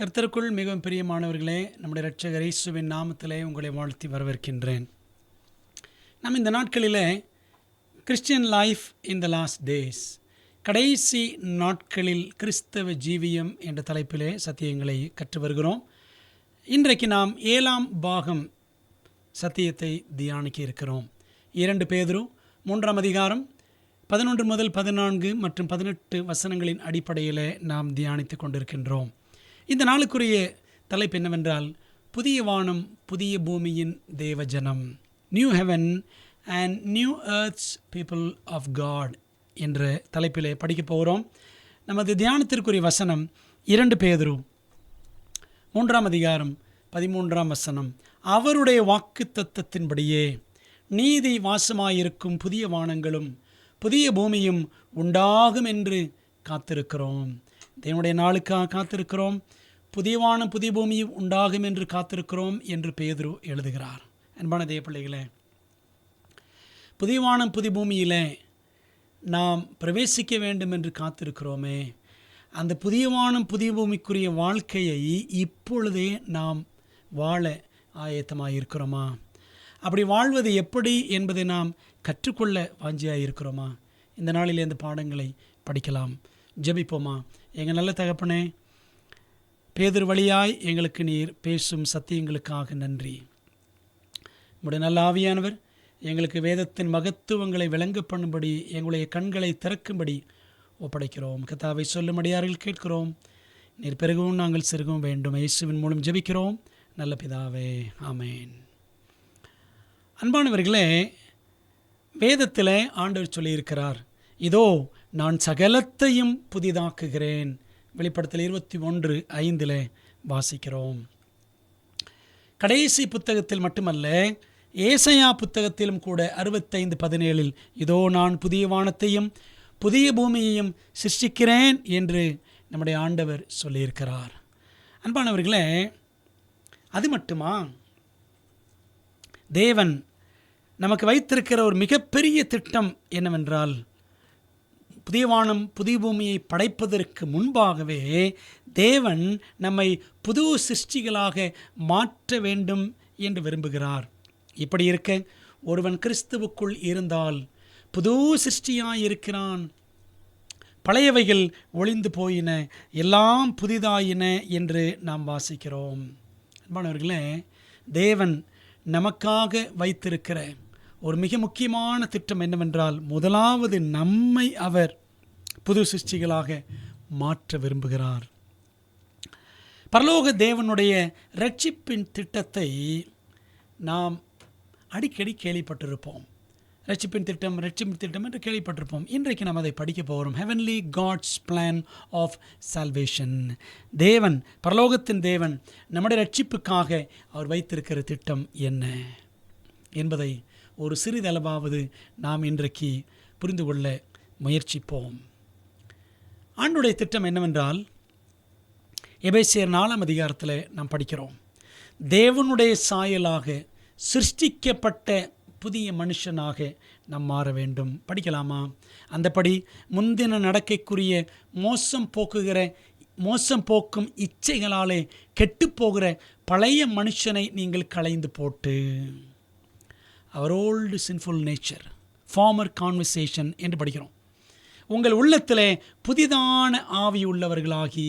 கர்த்தருக்குள் மிகவும் பிரியமானவர்களே, நம்முடைய இரட்சகர் இயேசுவின் நாமத்திலே உங்களை வாழ்த்தி வரவேற்கின்றேன். நம்ம இந்த நாட்களில் Christian life in the last days, கடைசி நாட்களில் கிறிஸ்தவ ஜீவியம் என்ற தலைப்பிலே சத்தியங்களை கற்று வருகிறோம். இன்றைக்கு நாம் 7ஆம் பாகம் சத்தியத்தை தியானிக்க இருக்கிறோம். 2 பேதுரு 3ஆம் அதிகாரம் 11 முதல் 14 மற்றும் 18 வசனங்களின் அடிப்படையில் நாம் தியானித்து கொண்டிருக்கின்றோம். இந்த நாளுக்குரிய தலைப்பு என்னவென்றால், புதிய வானம் புதிய பூமியின் தேவஜனம், new heaven and new earth's people of God என்ற தலைப்பில் படிக்க போகிறோம். நமது தியானத்திற்குரிய வசனம் 2 பேதுரு 3ஆம் அதிகாரம் 13ஆம் வசனம். அவருடைய வாக்கு தத்தத்தின்படியே நீதி வாசமாயிருக்கும் புதிய வானங்களும் புதிய பூமியும் உண்டாகும் என்று காத்திருக்கிறோம். தேவனுடைய நாளுக்காக காத்திருக்கிறோம். புதிய வானம் புதிய பூமியும் உண்டாகும் என்று காத்திருக்கிறோம் என்று பேதுரு எழுதுகிறார். அன்பான தேவ பிள்ளைகளே, புதிய வானம் புதிய பூமியிலே நாம் பிரவேசிக்க வேண்டும் என்று காத்திருக்கிறோமே, அந்த புதிய வானம் புதிய பூமிக்குரிய வாழ்க்கையை இப்பொழுதே நாம் வாழ ஆயத்தமாக இருக்கிறோமா? அப்படி வாழ்வது எப்படி என்பதை நாம் கற்றுக்கொள்ள வாஞ்சியாக இருக்கிறோமா? இந்த நாளில் இந்த பாடங்களை படிக்கலாம். ஜெபிப்போமா. எங்கள் நல்ல தகப்பனே, பேதுரு வழியாய் எங்களுக்கு நீர் பேசும் சத்தியங்களுக்காக நன்றி. உம்முடைய நல்ல ஆவியானவர் எங்களுக்கு வேதத்தின் மகத்துவங்களை விளங்க பண்ணும்படி எங்களுடைய கண்களை திறக்கும்படி ஒப்படைக்கிறோம். கர்த்தாவை சொல்லும்படியார்கள் கேட்கிறோம். நீர் பெருகவும் நாங்கள் சிறுகவும் வேண்டும். இயேசுவின் மூலம் ஜெபிக்கிறோம் நல்ல பிதாவே, ஆமேன். அன்பானவர்களே, வேதத்தில் ஆண்டவர் சொல்லியிருக்கிறார், இதோ நான் சகலத்தையும் புதிதாக்குகிறேன். வெளிப்படுத்தல் 21:5 வாசிக்கிறோம். கடைசி புத்தகத்தில் மட்டுமல்ல, ஏசாயா புத்தகத்திலும் கூட 65:17 இதோ நான் புதிய வானத்தையும் புதிய பூமியையும் சிருஷ்டிக்கிறேன் என்று நம்முடைய ஆண்டவர் சொல்லியிருக்கிறார். அன்பானவர்களே, அது மட்டுமா? தேவன் நமக்கு வைத்திருக்கிற ஒரு மிகப்பெரிய திட்டம் என்னவென்றால், புதிய வானம் புதிய பூமியை படைப்பதற்கு முன்பாகவே தேவன் நம்மை புது சிருஷ்டிகளாக மாற்ற வேண்டும் என்று விரும்புகிறார். இப்படி இருக்க, ஒருவன் கிறிஸ்துவுக்குள் இருந்தால் புது சிருஷ்டியாய் இருக்கிறான். பழையவைகள் ஒளிந்து போயின, எல்லாம் புதிதாயின என்று நாம் வாசிக்கிறோம். அன்பானவர்களே, தேவன் நமக்காக வைத்திருக்கிற ஒரு மிக முக்கியமான திட்டம் என்னவென்றால், முதலாவது நம்மை அவர் புது சிருஷ்டிகளாக மாற்ற விரும்புகிறார். பரலோக தேவனுடைய இரட்சிப்பின் திட்டத்தை நாம் அடிக்கடி கேள்விப்பட்டிருப்போம். இரட்சிப்பின் திட்டம் என்று கேள்விப்பட்டிருப்போம். இன்றைக்கு நாம் அதை படிக்க போகிறோம். Heavenly God's plan of salvation. தேவன், பரலோகத்தின் தேவன் நம்முடைய இரட்சிப்புக்காக அவர் வைத்திருக்கிற திட்டம் என்ன என்பதை ஒரு சிறிதளவாவது நாம் இன்றைக்கு புரிந்து கொள்ள முயற்சிப்போம். ஆண்டுடைய திட்டம் என்னவென்றால், எபேசியர் 4ஆம் அதிகாரத்தில் நாம் படிக்கிறோம், தேவனுடைய சாயலாக சிருஷ்டிக்கப்பட்ட புதிய மனுஷனாக நாம் மாற வேண்டும். படிக்கலாமா? அந்தபடி முந்தின நடக்கைக்குரிய மோசம் போக்கும் இச்சைகளாலே கெட்டுப்போகிற பழைய மனுஷனை நீங்கள் களைந்து போட்டு, அவர் old sinful nature, former conversation என்று படிக்கிறோம். உங்கள் உள்ளத்திலே புதிதான ஆவி உள்ளவர்களாகி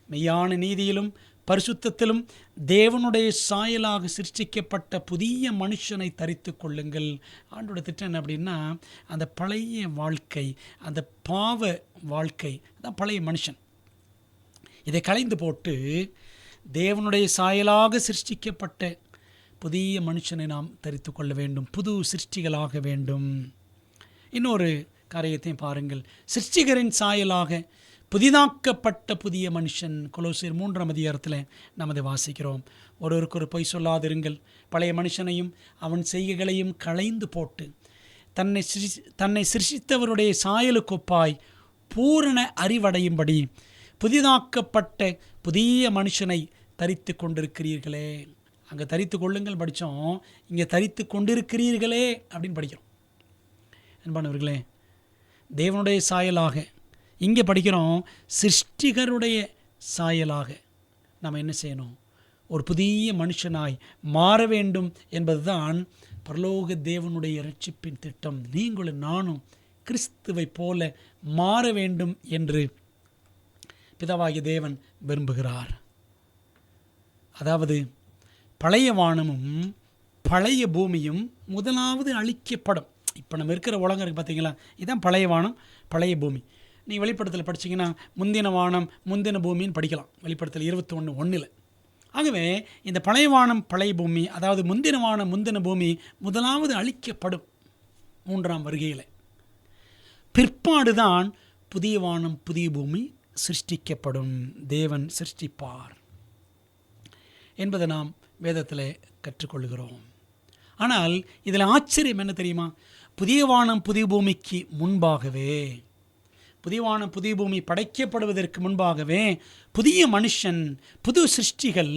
மெய்யான நீதியிலும் பரிசுத்தத்திலும் தேவனுடைய சாயலாக சிருஷ்டிக்கப்பட்ட புதிய மனுஷனை தரித்து கொள்ளுங்கள். ஆண்டோட திட்டம் என்ன அப்படின்னா, அந்த பழைய வாழ்க்கை, அந்த பாவ வாழ்க்கை, அதான் பழைய மனுஷன், இதை களைந்து போட்டு தேவனுடைய சாயலாக சிருஷ்டிக்கப்பட்ட புதிய மனுஷனை நாம் தரித்து கொள்ள வேண்டும், புது சிருஷ்டிகளாக வேண்டும். இன்னொரு காரியத்தையும் பாருங்கள், சிருஷ்டிகரின் சாயலாக புதிதாக்கப்பட்ட புதிய மனுஷன். கொலோசியர் 3ஆம் அதிகாரத்தில் நாம் அதை வாசிக்கிறோம். ஒருவருக்கு ஒரு பொய் சொல்லாதிருங்கள், பழைய மனுஷனையும் அவன் செய்கைகளையும் களைந்து போட்டு தன்னை சிருஷ்டித்தவருடைய சாயலுக்கொப்பாய் பூரண அறிவடையும்படி புதிதாக்கப்பட்ட புதிய மனுஷனை தரித்து கொண்டிருக்கிறீர்களே. அங்கே தரித்து கொள்ளுங்கள் படித்தோம், இங்கே தரித்து கொண்டிருக்கிறீர்களே அப்படின்னு படிக்கிறோம். அன்பானவர்களே, தேவனுடைய சாயலாக, இங்கே படிக்கிறோம் சிருஷ்டிகருடைய சாயலாக, நாம் என்ன செய்யணும்? ஒரு புதிய மனுஷனாய் மாற வேண்டும் என்பதுதான் பரலோக தேவனுடைய இரட்சிப்பின் திட்டம். நீங்களும் நானும் கிறிஸ்துவை போல மாற வேண்டும் என்று பிதாவாகிய தேவன் விரும்புகிறார். அதாவது பழைய வானமும் பழைய பூமியும் முதலாவது அழிக்கப்படும். இப்போ நம்ம இருக்கிற உலகம் இருக்குது பார்த்தீங்களா, இதுதான் பழைய வானம் பழைய பூமி. நீங்கள் வெளிப்படுத்தல் படிச்சிங்கன்னா முந்தின வானம் முந்தின பூமின்னு படிக்கலாம், வெளிப்படுத்தல் 21:1. ஆகவே இந்த பழைய வானம் பழைய பூமி, அதாவது முந்தின வானம் முந்தின பூமி முதலாவது அழிக்கப்படும் 3ஆம் வருகையில். பிற்பாடுதான் புதிய வானம் புதிய பூமி சிருஷ்டிக்கப்படும், தேவன் சிருஷ்டிப்பார் என்பதை நாம் வேதத்தில் கற்றுக்கொள்கிறோம். ஆனால் இதில் ஆச்சரியம் என்ன தெரியுமா? புதிய வானம் புதிய பூமிக்கு முன்பாகவே, புதிய வானம் புதிய பூமி படைக்கப்படுவதற்கு முன்பாகவே புதிய மனுஷன் புது சிருஷ்டிகள்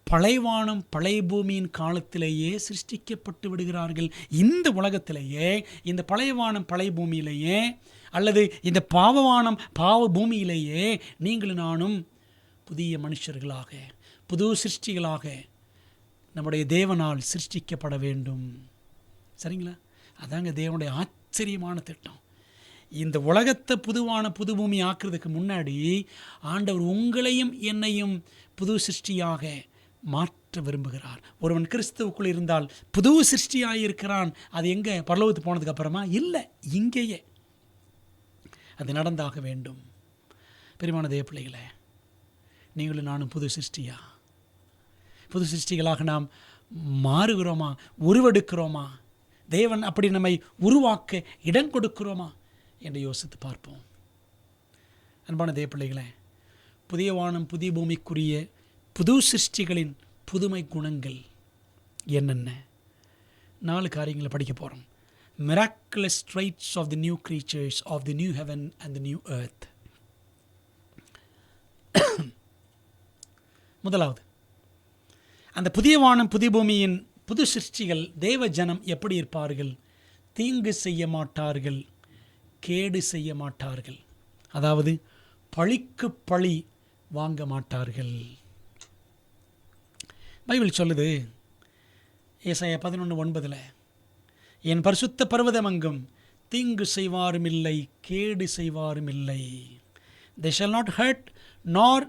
பழைய வானம் பழைய பூமியின் காலத்திலேயே சிருஷ்டிக்கப்பட்டு விடுகிறார்கள். இந்த உலகத்திலேயே, இந்த பழைய வானம் பழைய பூமியிலேயே, அல்லது இந்த பாவவானம் பாவ பூமியிலேயே நீங்களும் நானும் புதிய மனுஷர்களாக புது சிருஷ்டிகளாக நம்முடைய தேவனால் சிருஷ்டிக்கப்பட வேண்டும். சரிங்களா? அதாங்க தேவனுடைய ஆச்சரியமான திட்டம். இந்த உலகத்தை புதுவான புது பூமி ஆக்குறதுக்கு முன்னாடி ஆண்டவர் உங்களையும் என்னையும் புது சிருஷ்டியாக மாற்ற விரும்புகிறார். ஒருவன் கிறிஸ்துவுக்குள் இருந்தால் புது சிருஷ்டியாக இருக்கிறான். அது எங்கே? பரலோகத்துக்கு போனதுக்கு அப்புறமா இல்லை, இங்கேயே அது நடந்தாக வேண்டும். பிரியமான தேவ பிள்ளைகளே, நீங்களும் நானும் புது சிருஷ்டியா? புது சிருஷ்டிகளாக நாம் மாறுகிறோமா? உருவெடுக்கிறோமா? தேவன் அப்படி நம்மை உருவாக்க இடம் கொடுக்கிறோமா என்று யோசித்து பார்ப்போம். அன்பான தேவ பிள்ளைகளே, புதிய வானம் புதிய பூமிக்குரிய புது சிருஷ்டிகளின் புதுமை குணங்கள் என்னென்ன? 4 காரியங்களை படிக்க போகிறோம். Miraculous traits of the new creatures of the new heaven and the new earth. முதலாவது, அந்த புதிய வானம் புதிய பூமியின் புது சிருஷ்டிகள் தேவ ஜனம் எப்படி இருப்பார்கள்? தீங்கு செய்ய மாட்டார்கள், கேடு செய்ய மாட்டார்கள். அதாவது பழிக்கு பழி வாங்க மாட்டார்கள். பைபிள் சொல்லுது, ஏசாயா 11:9, என் பரிசுத்த பர்வதமங்கும் தீங்கு செய்வாரும் இல்லை, கேடு செய்வாரும் இல்லை. They shall not hurt nor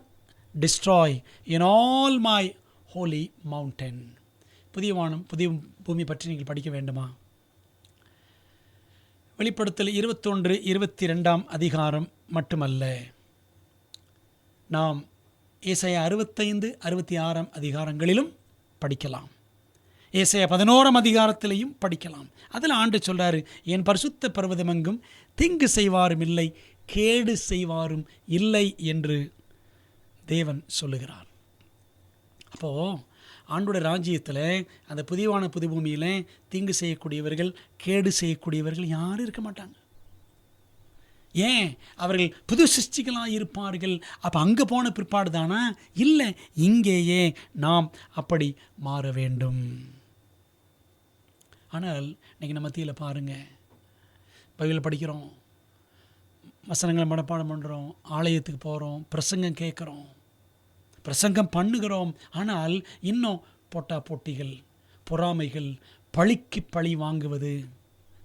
destroy in all my holy mountain. புதிய வானம் புதிய பூமி பற்றி நீங்கள் படிக்க வேண்டுமா? வெளிப்படுத்தல் 21-22 அதிகாரம் மட்டுமல்ல, நாம் ஏசாயா 65-66 அதிகாரங்களிலும் படிக்கலாம். ஏசாயா 11 அதிகாரத்திலையும் படிக்கலாம். அதில் ஆண்டு சொல்கிறாரு, என் பரிசுத்த பர்வதமெங்கும் தீங்கு செய்வாரும் இல்லை, கேடு செய்வாரும் இல்லை என்று தேவன் சொல்லுகிறார். அப்போது ஆண்டோட ராஜ்யத்தில் அந்த புதியவான புது பூமியில் தீங்கு செய்யக்கூடியவர்கள் கேடு செய்யக்கூடியவர்கள் யாரும் இருக்க மாட்டாங்க. ஏன்? அவர்கள் புது சிருஷ்டிகளாக இருப்பார்கள். அப்போ அங்கே போன பிற்பாடு தானா? இல்லை, இங்கேயே நாம் அப்படி மாற வேண்டும். ஆனால் இன்றைக்கி நம்ம மத்தியில் பாருங்கள், பைபிள் படிக்கிறோம், வசனங்களை மனப்பாடம் பண்ணுறோம், ஆலயத்துக்கு போகிறோம், பிரசங்கம் கேட்குறோம், பிரசங்கம் பண்ணுகிறோம். ஆனால் இன்னும் போட்டா போட்டிகள், பொறாமைகள், பழிக்கு பழி வாங்குவது.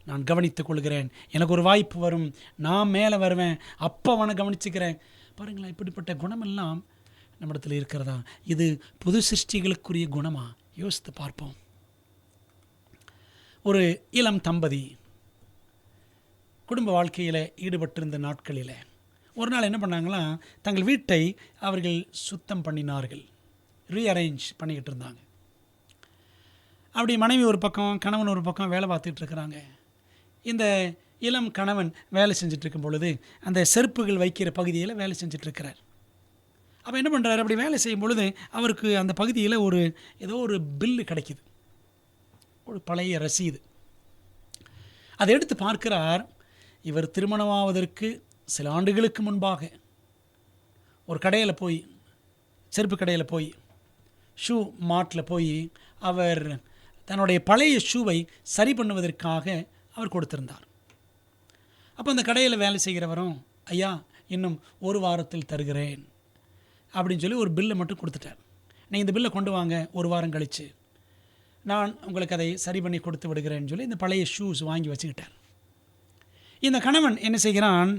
நான் கவனித்துக் கொள்கிறேன், எனக்கு ஒரு வாய்ப்பு வரும், நான் மேலே வருவேன், அப்போ அவனை கவனிச்சுக்கிறேன். பாருங்களேன், இப்படிப்பட்ட குணமெல்லாம் நம்மிடத்தில் இருக்கிறதா? இது புது சிருஷ்டிகளுக்குரிய குணமா? யோசித்து பார்ப்போம். ஒரு இளம் தம்பதி குடும்ப வாழ்க்கையில் ஈடுபட்டிருந்த நாட்களில் ஒரு நாள் என்ன பண்ணாங்களா, தங்கள் வீட்டை அவர்கள் சுத்தம் பண்ணினார்கள், ரீஅரேஞ்ச் பண்ணிக்கிட்டு இருந்தாங்க. அப்படி மனைவி ஒரு பக்கம், கணவன் ஒரு பக்கம் வேலை பார்த்துட்டு இருக்கிறாங்க. இந்த இளம் கணவன் வேலை செஞ்சிட்ருக்கும் பொழுது அந்த செருப்புகள் வைக்கிற பகுதியில் வேலை செஞ்சிட்ருக்கிறார். அப்போ என்ன பண்ணுறாரு, அப்படி வேலை செய்யும் பொழுது அவருக்கு அந்த பகுதியில் ஏதோ ஒரு பில்லு கிடைக்கிது, ஒரு பழைய ரசீது. அதை எடுத்து பார்க்கிறார். இவர் திருமணமாவதற்கு சில ஆண்டுகளுக்கு முன்பாக ஒரு கடையில் போய், செருப்பு கடையில் போய், ஷூ மார்ட்டில் போய் அவர் தன்னுடைய பழைய ஷூவை சரி பண்ணுவதற்காக அவர் கொடுத்திருந்தார். அப்போ அந்த கடையில் வேலை செய்கிறவரும், ஐயா இன்னும் ஒரு வாரத்தில் தருகிறேன், அப்படின்னு சொல்லி ஒரு பில்லை மட்டும் கொடுத்துட்டார். நீங்கள் இந்த பில்லை கொண்டு வாங்க, ஒரு வாரம் கழித்து நான் உங்களுக்கு அதை சரி பண்ணி கொடுத்து விடுகிறேன்னு சொல்லி இந்த பழைய ஷூஸ் வாங்கி வச்சுக்கிட்டார். இந்த கணவன் என்ன செய்கிறான்,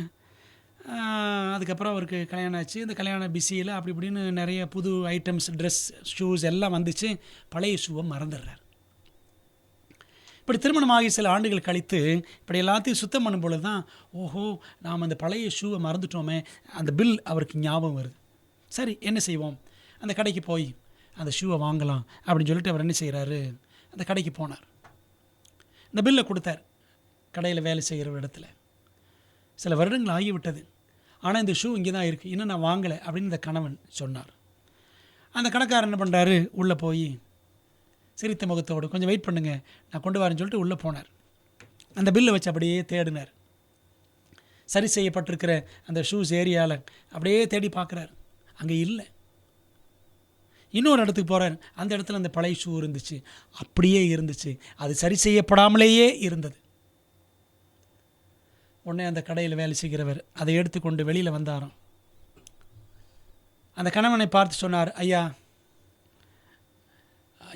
அதுக்கப்புறம் அவருக்கு கல்யாணம் ஆச்சு. இந்த கல்யாண பிஸியில் அப்படி இப்படின்னு நிறைய புது ஐட்டம்ஸ், ட்ரெஸ், ஷூஸ் எல்லாம் வந்துச்சு. பழைய ஷூவை மறந்துடுறார். இப்படி திருமணமாகி சில ஆண்டுகள் கழித்து இப்படி எல்லாத்தையும் சுத்தம் பண்ணும் பொழுது தான், ஓஹோ நாம் அந்த பழைய ஷூவை மறந்துட்டோமே, அந்த பில் அவருக்கு ஞாபகம் வருது. சரி என்ன செய்வோம், அந்த கடைக்கு போய் அந்த ஷூவை வாங்கலாம் அப்படின்னு சொல்லிட்டு அவர் என்ன செய்கிறாரு, அந்த கடைக்கு போனார். இந்த பில்லை கொடுத்தார் கடையில் வேலை செய்கிற இடத்துல. சில வருடங்கள் ஆகிவிட்டது, ஆனால் இந்த ஷூ இங்கே தான் இருக்குது, இன்னும் நான் வாங்கலை அப்படின்னு இந்த கணவன் சொன்னார். அந்த கடைக்காரர் என்ன பண்ணுறாரு, உள்ளே போய் சிரித்த முகத்தோடு கொஞ்சம் வெயிட் பண்ணுங்கள் நான் கொண்டு வரேன்னு சொல்லிட்டு உள்ளே போனார். அந்த பில்லை வச்சு அப்படியே தேடினார். சரி செய்யப்பட்டிருக்கிற அந்த ஷூஸ் ஏரியாவில் அப்படியே தேடி பார்க்குறார், அங்கே இல்லை. இன்னொரு இடத்துக்கு போகிறார், அந்த இடத்துல அந்த பழைய ஷூ இருந்துச்சு, அப்படியே இருந்துச்சு, அது சரி செய்யப்படாமலேயே இருந்தது. உடனே அந்த கடையில் வேலை செய்கிறவர் அதை எடுத்துக்கொண்டு வெளியில் வந்தாராம். அந்த கணவனை பார்த்து சொன்னார், ஐயா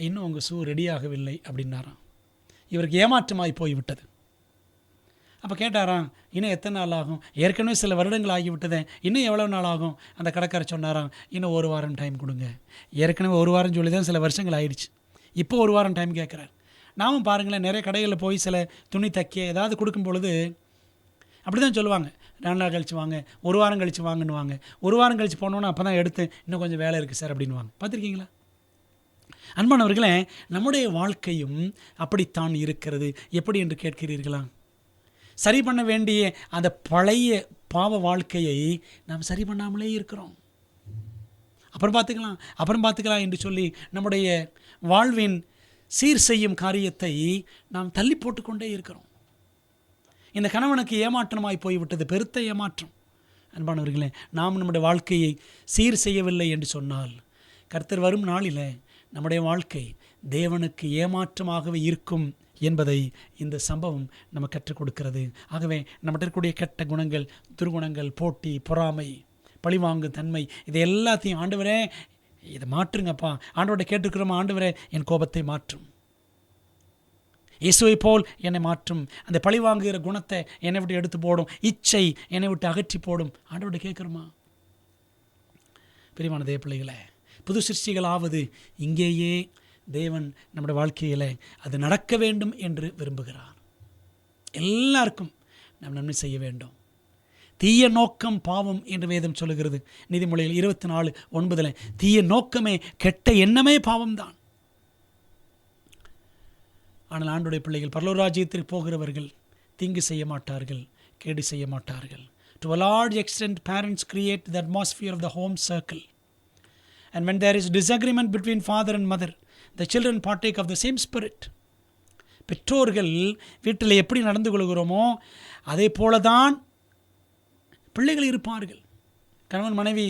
இன்னும் உங்கள் ஷூ ரெடியாகவில்லை அப்படின்னாராம். இவருக்கு ஏமாற்றமாகி போய்விட்டது. அப்போ கேட்டாராம், இன்னும் எத்தனை நாள் ஆகும், ஏற்கனவே சில வருடங்கள் ஆகிவிட்டதே, இன்னும் எவ்வளோ நாள் ஆகும். அந்த கடைக்காரர் சொன்னாராம், இன்னும் ஒரு வாரம் டைம் கொடுங்க. ஏற்கனவே ஒரு வாரம் சொல்லி தான் சில வருஷங்கள் ஆயிடுச்சு, இப்போ ஒரு வாரம் டைம் கேட்குறார். நாமும் பாருங்களேன், நிறைய கடைகளில் போய் சில துணி தைக்க ஏதாவது கொடுக்கும் பொழுது அப்படி தான் சொல்லுவாங்க, 2 நாள் கழித்து வாங்க, ஒரு வாரம் கழித்து வாங்கன்னுவாங்க. ஒரு வாரம் கழித்து போனோன்னா அப்போ தான் எடுத்து இன்னும் கொஞ்சம் வேலை இருக்குது சார் அப்படின்வாங்க. பார்த்துருக்கீங்களா? அன்பானவர்களே, நம்முடைய வாழ்க்கையும் அப்படித்தான் இருக்கிறது. எப்படி என்று கேட்கிறீர்களா? சரி பண்ண வேண்டிய அந்த பழைய பாவ வாழ்க்கையை நாம் சரி பண்ணாமலே இருக்கிறோம். அப்புறம் பார்த்துக்கலாம் என்று சொல்லி நம்முடைய வாழ்வின் சீர் செய்யும் காரியத்தை நாம் தள்ளி போட்டுக்கொண்டே இருக்கிறோம். இந்த கணவனுக்கு ஏமாற்றமாய் போய்விட்டது, பெருத்த ஏமாற்றம். அன்பானவர்களே, நாம் நம்முடைய வாழ்க்கையை சீர் செய்யவில்லை என்று சொன்னால் கர்த்தர் வரும் நாளில் நம்முடைய வாழ்க்கை தேவனுக்கு ஏமாற்றமாகவே இருக்கும் என்பதை இந்த சம்பவம் நம்ம கற்றுக் கொடுக்கிறது. ஆகவே நம்மகிட்ட இருக்கக்கூடிய கெட்ட குணங்கள், துர்குணங்கள், போட்டி, பொறாமை, பழிவாங்கும் தன்மை, இதை எல்லாத்தையும் ஆண்டவரே இதை மாற்றுங்கப்பா, ஆண்டவர்கிட்ட கேட்டுக்கிறோமா, ஆண்டவரே என் கோபத்தை மாற்றும், இயேசுவை போல் என்னை மாற்றும், அந்த பழி வாங்குகிற குணத்தை என்னை விட்டு எடுத்து போடும், இச்சை என்னை விட்டு அகற்றி போடும். ஆண்டவர்கிட்ட கேட்குறோமா? பிரியமான தேவ பிள்ளைகளே, புது சிருஷ்டிகளாவது இங்கேயே தேவன் நம்முடைய வாழ்க்கையில் அது நடக்க வேண்டும் என்று விரும்புகிறார். எல்லாருக்கும் நாம் நன்மை செய்ய வேண்டும். தீய நோக்கம் பாவம் என்று வேதம் சொல்லுகிறது. நீதிமொழிகள் 24:9 தீய நோக்கமே, கெட்ட எண்ணமே பாவம்தான். ஆனால் ஆண்டுடைய பிள்ளைகள், பரலோக ராஜ்யத்திற்கு போகிறவர்கள் தீங்கு செய்ய மாட்டார்கள், கேடு செய்ய மாட்டார்கள். To a large extent, parents create the atmosphere of the home circle. And when there is disagreement between father and mother, the children partake of the same spirit. பெற்றோர்கள் வீட்டில் எப்படி நடந்து கொள்கிறோமோ அதே போல தான் பிள்ளைகள் இருப்பார்கள். கணவன் மனைவி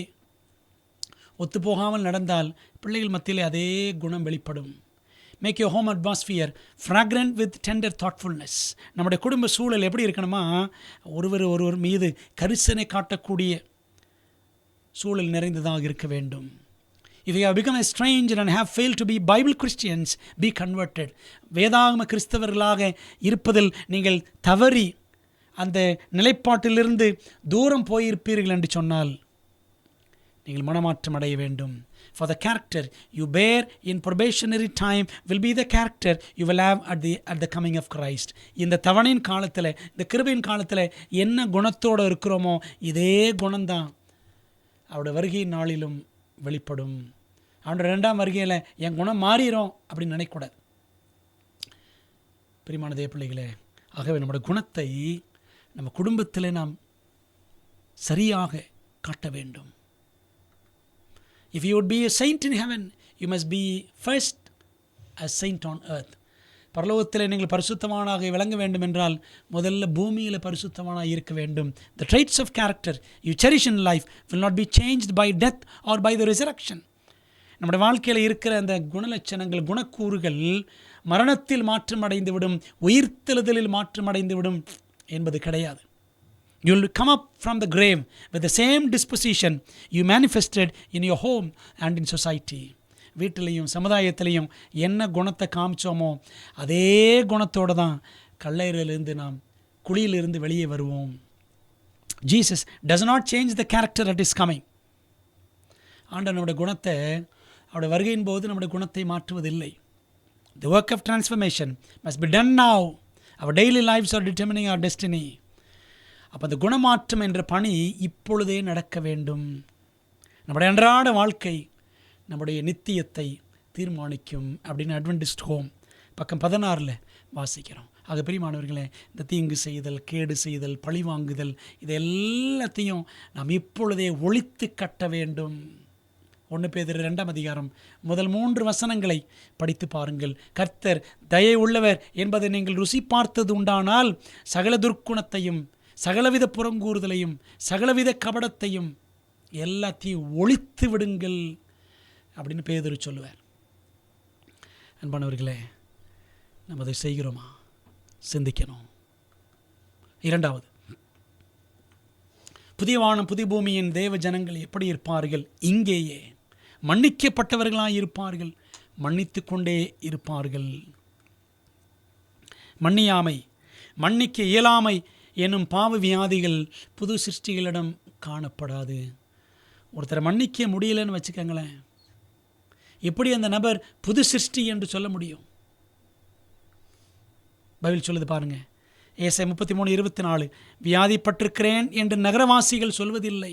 ஒத்துப்போகாமல் நடந்தால் பிள்ளைகள் மத்தியிலே அதே குணம் வெளிப்படும். Make your home atmosphere fragrant with tender thoughtfulness. நம்முடைய குடும்ப சூழல் எப்படி இருக்கணுமா, ஒருவர் மீது கரிசனை காட்டக்கூடிய சூழல் நிறைந்ததாக இருக்க வேண்டும். If you have become a stranger and have failed to be Bible Christians, be converted. வேதாகம கிறிஸ்தவர்களாக இருப்பதில் நீங்கள் தவறி அந்த நிலைப்பாட்டிலிருந்து தூரம் போயிருப்பீர்கள் என்று சொன்னால் நீங்கள் மனமாற்றம் அடைய வேண்டும். For the character you bear in probationary time will be the character you will have at the coming of Christ. இந்த தவணையின் காலத்தில், இந்த கிருபையின் காலத்தில் என்ன குணத்தோடு இருக்கிறோமோ இதே குணம்தான் அவருடைய வருகை நாளிலும் வெளிப்படும். அவனுடைய 2ஆம் வருகையில் என் குணம் மாறிடும் அப்படின்னு நினைக்கக்கூடாது. பிரியமான தேவ பிள்ளைகளே, ஆகவே நம்முடைய குணத்தை நம்ம குடும்பத்தில் நாம் சரியாக காட்ட வேண்டும். If you would be a saint in heaven, you must be first a saint on earth. பரலோகத்தில் நீங்கள் பரிசுத்தமானாக விளங்க வேண்டும் என்றால் முதல்ல பூமியில் பரிசுத்தமானாக இருக்க வேண்டும். The traits of character you cherish in life will not be changed by death or by the resurrection. நம்முடைய வாழ்க்கையில் இருக்கிற அந்த குணலட்சணங்கள், குணக்கூறுகள் மரணத்தில் மாற்றம் அடைந்துவிடும், உயிர்த்தெழுதலில் மாற்றம் அடைந்துவிடும் என்பது கிடையாது. You will come up from the grave with the same disposition you manifested in your home and in society. வீட்டிலையும் சமுதாயத்திலையும் என்ன குணத்தை காமிச்சோமோ அதே குணத்தோடு தான் கல்லறையிலிருந்து நாம் குழியிலிருந்து வெளியே வருவோம். Jesus does not change the character that is coming. ஆண்டவர் நம்முடைய குணத்தை அவருடைய வருகையின் போது நம்முடைய குணத்தை மாற்றுவதில்லை. The work of transformation must be done now. Our daily lives are determining our destiny. அப்போ அந்த குணமாற்றம் என்ற பணி இப்பொழுதே நடக்க வேண்டும். நம்முடைய அன்றாட வாழ்க்கை நம்முடைய நித்தியத்தை தீர்மானிக்கும் அப்படின்னு அட்வென்டிஸ்ட் ஹோம் பக்கம் 16 வாசிக்கிறோம். ஆக பிரியமானவர்களே, இந்த தீங்கு செய்தல், கேடு செய்தல், பழி வாங்குதல், இது எல்லாத்தையும் நாம் இப்பொழுதே ஒழித்து கட்ட வேண்டும். 1 பேதுரு 2ஆம் அதிகாரம் முதல் 3 வசனங்களை படித்து பாருங்கள். கர்த்தர் தயை உள்ளவர் என்பதை நீங்கள் ருசி பார்த்தது உண்டானால் சகல துர்க்குணத்தையும், சகலவித புறங்கூறுதலையும், சகலவித கபடத்தையும் எல்லாத்தையும் ஒழித்து விடுங்கள் அப்படின்னு பேதுரு சொல்லுவார். அன்பானவர்களே, நம்ம அதை செய்கிறோமா? சிந்திக்கணும். 2வது, புதிய வானம் புதிய பூமியின் தேவ ஜனங்கள் எப்படி இருப்பார்கள்? இங்கேயே மன்னிக்கப்பட்டவர்களாக இருப்பார்கள், மன்னித்து கொண்டே இருப்பார்கள். மன்னியாமை, மன்னிக்க இயலாமை எனும் பாவ வியாதிகள் புது சிருஷ்டிகளிடம் காணப்படாது. ஒருத்தரை மன்னிக்க முடியலன்னு வச்சுக்கோங்களேன், எப்படி அந்த நபர் புது சிருஷ்டி என்று சொல்ல முடியும்? பைபிள் சொல்லுது பாருங்க, ஏசாயா 33:24, வியாதிப்பட்டிருக்கிறேன் என்று நகரவாசிகள் சொல்வதில்லை.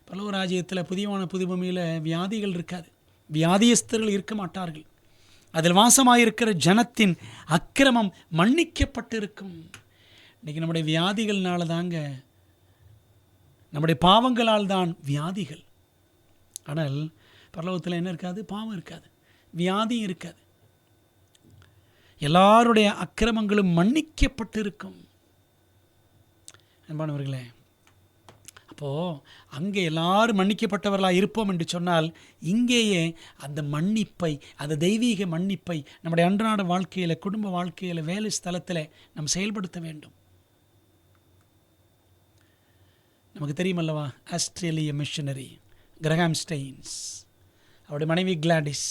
பரலோக ராஜ்யத்தில் புதியவான புது பூமியில் வியாதிகள் இருக்காது, வியாதியஸ்தர்கள் இருக்க மாட்டார்கள். அதில் வாசமாயிருக்கிற ஜனத்தின் அக்கிரமம் மன்னிக்கப்பட்டு இருக்கும். இன்றைக்கி நம்முடைய வியாதிகள்னால தாங்க, நம்முடைய பாவங்களால் தான் வியாதிகள். ஆனால் பரலோகத்தில் என்ன இருக்காது? பாவம் இருக்காது, வியாதியும் இருக்காது. எல்லாருடைய அக்கிரமங்களும் மன்னிக்கப்பட்டு இருக்கும். அன்பானவர்களே, அப்போது அங்கே எல்லாரும் மன்னிக்கப்பட்டவர்களாக இருப்போம் என்று சொன்னால், இங்கேயே அந்த மன்னிப்பை, அந்த தெய்வீக மன்னிப்பை நம்முடைய அன்றாட வாழ்க்கையில், குடும்ப வாழ்க்கையில், வேலை ஸ்தலத்தில் நம்ம செயல்படுத்த வேண்டும். நமக்கு தெரியுமல்லவா, ஆஸ்திரேலிய மிஷனரி கிரஹாம் ஸ்டெயின்ஸ், அவருடைய மனைவி கிளாடிஸ்,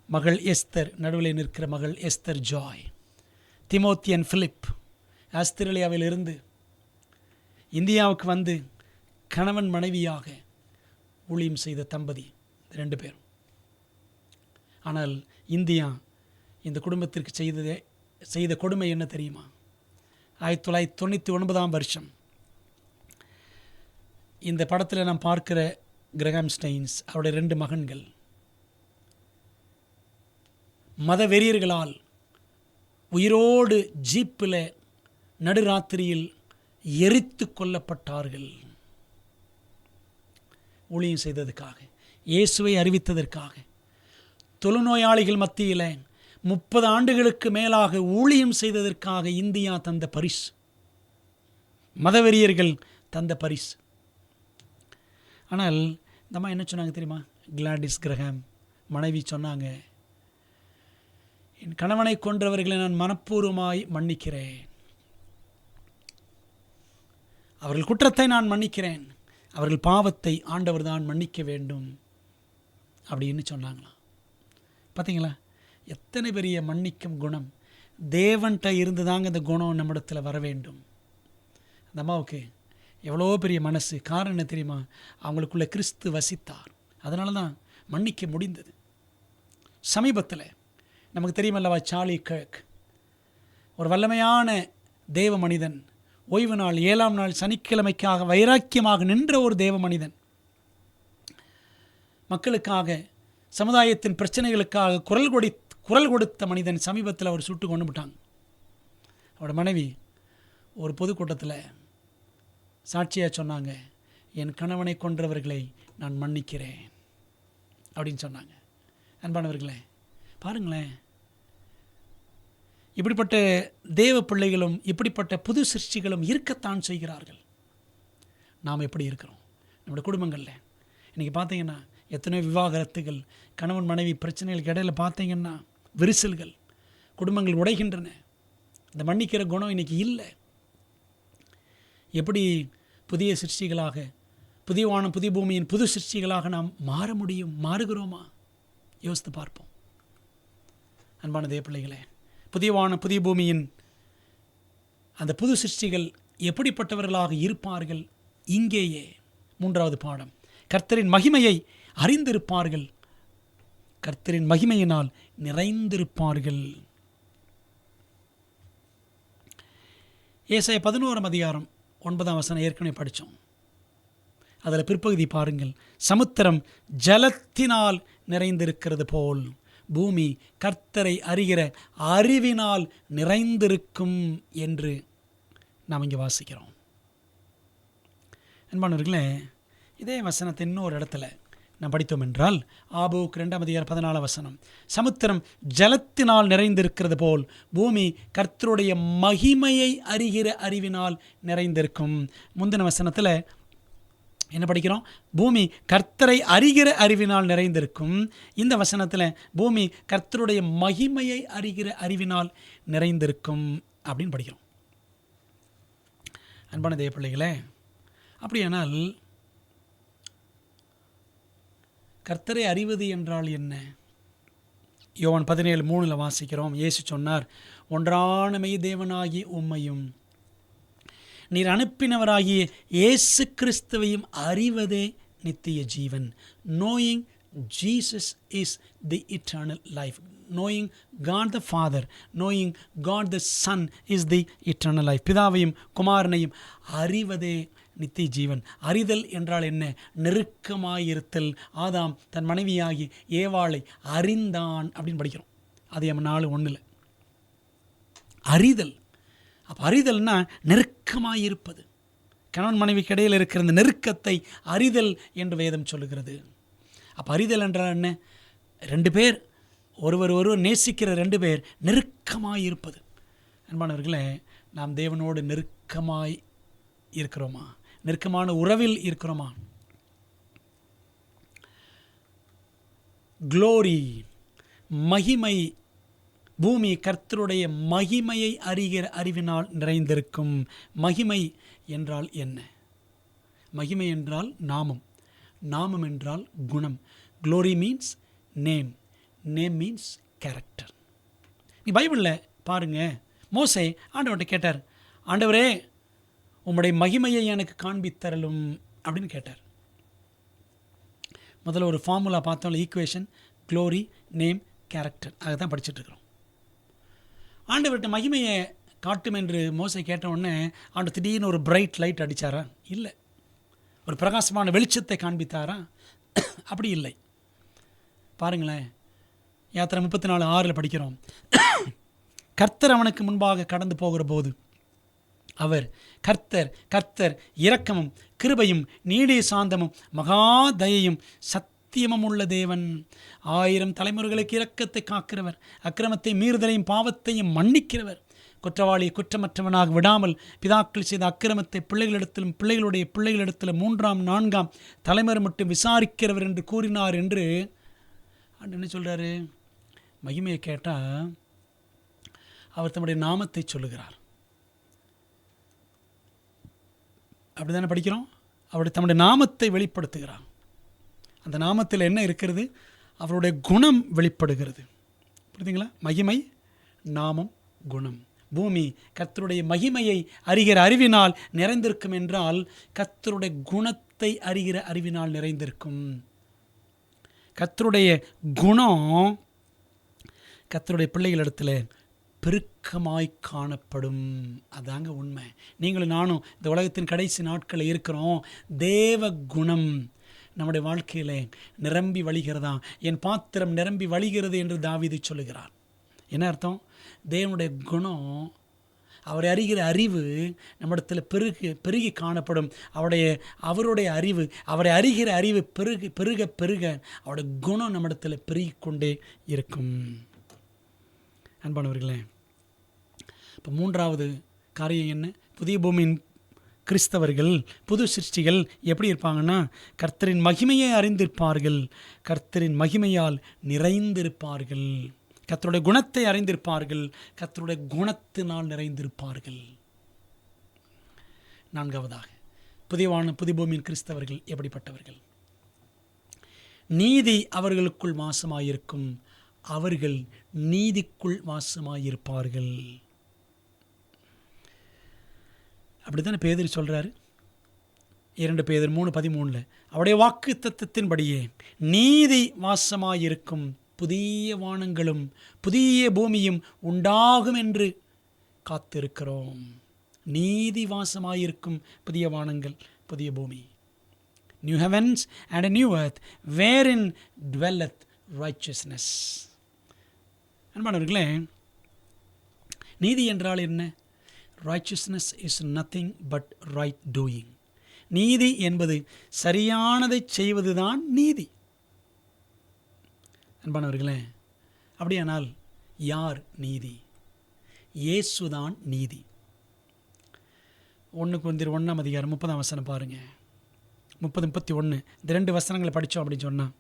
மகள் எஸ்தர், நடுவில் நிற்கிற மகள் எஸ்தர் ஜாய், திமோத்தியன் பிலிப் ஆஸ்திரேலியாவில் இருந்து இந்தியாவுக்கு வந்து கணவன் மனைவியாக ஊழியம் செய்த தம்பதி 2 பேரும். ஆனால் இந்தியா இந்த குடும்பத்திற்கு செய்த கொடுமை என்ன தெரியுமா? 1999ஆம் வருஷம் இந்த படத்தில் நாம் பார்க்கிற கிரஹாம் ஸ்டெயின்ஸ், அவருடைய 2 மகன்கள் மத வெறியர்களால் உயிரோடு ஜீப்பில் நடுராத்திரியில் எரித்து கொல்லப்பட்டார்கள். ஊழியம் செய்ததற்காக, இயேசுவை அறிவித்ததற்காக, தொழுநோயாளிகள் மத்தியில் 30 ஆண்டுகளுக்கு மேலாக ஊழியம் செய்ததற்காக இந்தியா தந்த பரிசு, மதவெறியர்கள் தந்த பரிசு. ஆனால் இந்த அம்மா என்ன சொன்னாங்க தெரியுமா? கிளாடிஸ் கிரஹாம் மனைவி சொன்னாங்க, என் கணவனை கொன்றவர்களை நான் மனப்பூர்வமாய் மன்னிக்கிறேன், அவர்கள் குற்றத்தை நான் மன்னிக்கிறேன், அவர்கள் பாவத்தை ஆண்டவர் தான் மன்னிக்க வேண்டும் அப்படின்னு சொன்னாங்களாம். பார்த்தீங்களா, எத்தனை பெரிய மன்னிக்கும் குணம் தேவன்கிட்ட இருந்து தாங்க இந்த குணம் நம்மிடத்தில் வர வேண்டும். அந்த அம்மாவுக்கு எவ்வளோ பெரிய மனசு! காரணம் என்ன தெரியுமா? அவங்களுக்குள்ள கிறிஸ்து வசித்தார், அதனால தான் மன்னிக்க முடிந்தது. சமீபத்தில் நமக்கு தெரியுமல்லவா, சார்லி கர்க், ஒரு வல்லமையான தேவ மனிதன், ஓய்வு நாள் 7ஆம் நாள் சனிக்கிழமைக்காக வைராக்கியமாக நின்ற ஒரு தேவ மனிதன், மக்களுக்காக, சமுதாயத்தின் பிரச்சனைகளுக்காக குரல் கொடுத்த மனிதன். சமீபத்தில் அவர் சுட்டு கொண்டு விட்டாங்க. அவரோட மனைவி ஒரு பொதுக்கூட்டத்தில் சாட்சியாக சொன்னாங்க, என் கணவனை கொன்றவர்களை நான் மன்னிக்கிறேன் அப்படின்னு சொன்னாங்க. அன்பானவர்களே, பாருங்களேன், இப்படிப்பட்ட தேவ பிள்ளைகளும் இப்படிப்பட்ட புது சிருஷ்டிகளும் இருக்கத்தான் செய்கிறார்கள். நாம் எப்படி இருக்கிறோம் நம்முடைய குடும்பங்களில்? இன்றைக்கி பார்த்தீங்கன்னா எத்தனை விவாகரத்துகள், கணவன் மனைவி பிரச்சனைகளுக்கு இடையில பார்த்தீங்கன்னா விரிசல்கள், குடும்பங்கள் உடைகின்றன. இந்த மன்னிக்கிற குணம் இன்றைக்கி இல்லை. எப்படி புதிய சிருஷ்டிகளாக, புதிய வானம் புதிய பூமியின் புது சிருஷ்டிகளாக நாம் மாற முடியும்? மாறுகிறோமா? யோசித்து பார்ப்போம். அன்பான தேவ பிள்ளைகளே, புதிய வானம் புதிய பூமியின் அந்த புது சிருஷ்டிகள் எப்படிப்பட்டவர்களாக இருப்பார்கள்? இங்கேயே 3வது பாடம், கர்த்தரின் மகிமையை அறிந்திருப்பார்கள், கர்த்தரின் மகிமையினால் நிறைந்திருப்பார்கள். ஏசாயா 11ஆம் அதிகாரம் 9ஆம் வசனம் ஏற்கனவே படித்தோம். அதில் பிற்பகுதி பாருங்கள். சமுத்திரம் ஜலத்தினால் நிறைந்திருக்கிறது போல் பூமி கர்த்தரை அறிகிற அறிவினால் நிறைந்திருக்கும் என்று நாம் இங்கே வாசிக்கிறோம். அன்பானவர்களே, இதே வசனத்தை இன்னொரு இடத்துல நாம் படித்தோம் என்றால் ஆபூக் 2ஆம் அதிகாரம் 14ஆம் வசனம், சமுத்திரம் ஜலத்தினால் நிறைந்திருக்கிறது போல் பூமி கர்த்தருடைய மகிமையை அறிகிற அறிவினால் நிறைந்திருக்கும். முந்தின வசனத்தில் என்ன படிக்கிறோம்? பூமி கர்த்தரை அறிகிற அறிவினால் நிறைந்திருக்கும். இந்த வசனத்தில் பூமி கர்த்தருடைய மகிமையை அறிகிற அறிவினால் நிறைந்திருக்கும் அப்படின்னு படிக்கிறோம். அன்பான தேவ பிள்ளைகளே, அப்படியானால் கர்த்தரை அறிவது என்றால் என்ன? யோவான் 17:3 வாசிக்கிறோம். இயேசு சொன்னார், ஒன்றான மெய் தேவனாகி உம்மையும் நீர் அனுப்பினவராகிய இயேசு கிறிஸ்துவையும் அறிவதே நித்திய ஜீவன். Knowing Jesus is the eternal life. Knowing God the Father, knowing God the Son is the eternal life. பிதாவையும் குமாரனையும் அறிவதே நித்திய ஜீவன். அறிதல் என்றால் என்ன? நெருக்கமாயிருத்தல். ஆதாம் தன் மனைவியாகி ஏவாளை அறிந்தான் அப்படின்னு படிக்கிறோம். அது 4:1. அறிதல். அப்போ அறிதல்னா நெருக்கமாயிருப்பது. கணவன் மனைவிக்கு இடையில் இருக்கிற இந்த நெருக்கத்தை அறிதல் என்று வேதம் சொல்லுகிறது. அப்போ அறிதல் என்றால் என்ன? 2 பேர் ஒருவர் நேசிக்கிற 2 பேர் நெருக்கமாயிருப்பது. அன்பானவர்களே, நாம் தேவனோடு நெருக்கமாய் இருக்கிறோமா? நெருக்கமான உறவில் இருக்கிறோமா? க்ளோரி, மகிமை, பூமி கர்த்தருடைய மகிமையை அறிகிற அறிவினால் நிறைந்திருக்கும். மகிமை என்றால் என்ன? மகிமை என்றால் நாமம், நாமம் என்றால் குணம். Glory means name, name means character. நீ பைபிளில் பாருங்க, மோசே ஆண்டவர்கிட்ட கேட்டார், ஆண்டவரே உம்முடைய மகிமையை எனக்கு காண்பித்தரலும் அப்படின்னு கேட்டார். முதல்ல ஒரு ஃபார்முலா பார்த்தோம்ல, ஈக்குவேஷன், க்ளோரி, நேம், கேரக்டர். அதை தான் படிச்சுட்ருக்குறோம். ஆண்டவர்கிட்ட மகிமையை காட்டும் என்று மோசே கேட்ட உடனே ஆண்டு திடீர்னு ஒரு பிரைட் லைட் அடித்தாரா? இல்லை. ஒரு பிரகாசமான வெளிச்சத்தை காண்பித்தாரா? அப்படி இல்லை. பாருங்களேன், யாத்திரை 34:6 படிக்கிறோம். கர்த்தர் அவனுக்கு முன்பாக கடந்து போகிற போது அவர் கர்த்தர், கர்த்தர் இரக்கமும் கிருபையும் நீடிய சாந்தமும் மகா தயையும் சத்தியமும் உள்ள தேவன், 1000 தலைமுறைகளுக்கு இரக்கத்தை காக்கிறவர், அக்கிரமத்தை மீறுதலையும் பாவத்தையும் மன்னிக்கிறவர், குற்றவாளியை குற்றமற்றவனாக விடாமல் பிதாக்கள் செய்த அக்கிரமத்தை பிள்ளைகளிடத்திலும் பிள்ளைகளுடைய பிள்ளைகளிடத்திலும் 3ஆம் 4ஆம் தலைமுறை மட்டும் விசாரிக்கிறவர் என்று கூறினார் என்று என்ன சொல்கிறாரு? மகிமையை கேட்டால் அவர் தம்முடைய நாமத்தை சொல்லுகிறார். அப்படி தானே படிக்கிறோம்? அவருடைய தம்முடைய நாமத்தை வெளிப்படுத்துகிறார். அந்த நாமத்தில் என்ன இருக்கிறது? அவருடைய குணம் வெளிப்படுகிறது. புரியுதுங்களா? மகிமை, நாமம், குணம். பூமி கர்த்தருடைய மகிமையை அறிகிற அறிவினால் நிறைந்திருக்கும் என்றால் கர்த்தருடைய குணத்தை அறிகிற அறிவினால் நிறைந்திருக்கும். கர்த்தருடைய குணம் கர்த்தருடைய பிள்ளைகளிடத்தில் பெருக்கமாய் காணப்படும். அதாங்க உண்மை. நீங்களும் நானும் இந்த உலகத்தின் கடைசி நாட்களில் இருக்கிறோம். தேவ குணம் நம்முடைய வாழ்க்கையில் நிரம்பி வழிகிறதா? என் பாத்திரம் நிரம்பி வழிகிறது என்று தாவீது சொல்லுகிறார். என்ன அர்த்தம்? தேவனுடைய குணம், அவரை அறிகிற அறிவு நம்மிடத்தில் பெருகி காணப்படும். அவருடைய அறிவு, அவரை அறிகிற அறிவு பெருக பெருக அவருடைய குணம் நம்மிடத்தில் பெருகிக்கொண்டே இருக்கும். அன்பானவர்களே, இப்போ 3வது காரியம் என்ன? புதிய பூமியின் கிறிஸ்தவர்கள், புது சிருஷ்டிகள் எப்படி இருப்பாங்கன்னா, கர்த்தரின் மகிமையை அறிந்திருப்பார்கள், கர்த்தரின் மகிமையால் நிறைந்திருப்பார்கள், கர்த்தருடைய குணத்தை அறிந்திருப்பார்கள், கர்த்தருடைய குணத்தினால் நிறைந்திருப்பார்கள். நான்காவதாக, புதிய பூமியின் கிறிஸ்தவர்கள் எப்படிப்பட்டவர்கள்? நீதி அவர்களுக்குள் வாசமாயிருக்கும், அவர்கள் நீதிக்குள் வாசமாயிருப்பார்கள். அப்படித்தானே பேதுரு சொல்கிறாரு, 2 பேதுரு 3:13. அவருடைய வாக்கு தத்தத்தின்படியே நீதி வாசமாயிருக்கும் புதிய வானங்களும் புதிய பூமியும் உண்டாகும் என்று காத்திருக்கிறோம். நீதி வாசமாயிருக்கும் புதிய வானங்கள், புதிய பூமி. New heavens and a new earth wherein dwelleth righteousness. அன்பானவர்களே, நீதி என்றால் என்ன? Righteousness is nothing but right doing. நீதி என்பது சரியானதை செய்வதுதான் நீதி. அன்பானவர்களே, அப்படியானால் யார் நீதி? இயேசுதான் நீதி. 1 கொரிந்தியர் 1:30 பாருங்கள். 30-31 இந்த 2 வசனங்களை படித்தோம் அப்படின்னு சொன்னால்,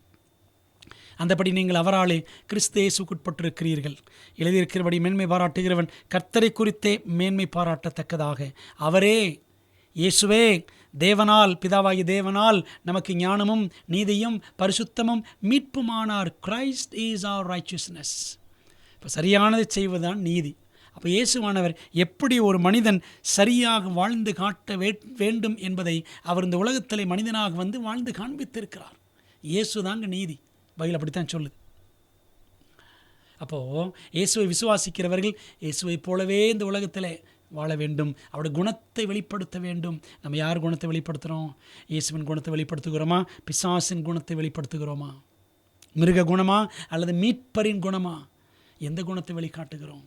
அந்தபடி நீங்கள் அவராலே கிறிஸ்து இயேசுக்குட்பட்டிருக்கிறீர்கள். எழுதியிருக்கிறபடி மேன்மை பாராட்டுகிறவன் கர்த்தரை குறித்தே மேன்மை பாராட்டத்தக்கதாக அவரே, இயேசுவே, தேவனால், பிதாவாகிய தேவனால் நமக்கு ஞானமும் நீதியும் பரிசுத்தமும் மீட்புமானார். Christ is our righteousness. இப்போ சரியானதை செய்வதுதான் நீதி. அப்போ இயேசுவானவர் எப்படி ஒரு மனிதன் சரியாக வாழ்ந்து காட்ட வேண்டும் என்பதை அவர் இந்த உலகத்திலே மனிதனாக வந்து வாழ்ந்து காண்பித்திருக்கிறார். இயேசு தாங்க நீதி. பைபிள் அப்படித்தான் சொல்லுது. அப்போது இயேசுவை விசுவாசிக்கிறவர்கள் இயேசுவை போலவே இந்த உலகத்தில் வாழ வேண்டும். அவருடைய குணத்தை வெளிப்படுத்த வேண்டும். நம்ம யார் குணத்தை வெளிப்படுத்துகிறோம்? இயேசுவின் குணத்தை வெளிப்படுத்துகிறோமா? பிசாசின் குணத்தை வெளிப்படுத்துகிறோமா? மிருக குணமா அல்லது மீட்பரின் குணமா? எந்த குணத்தை வெளிக்காட்டுகிறோம்?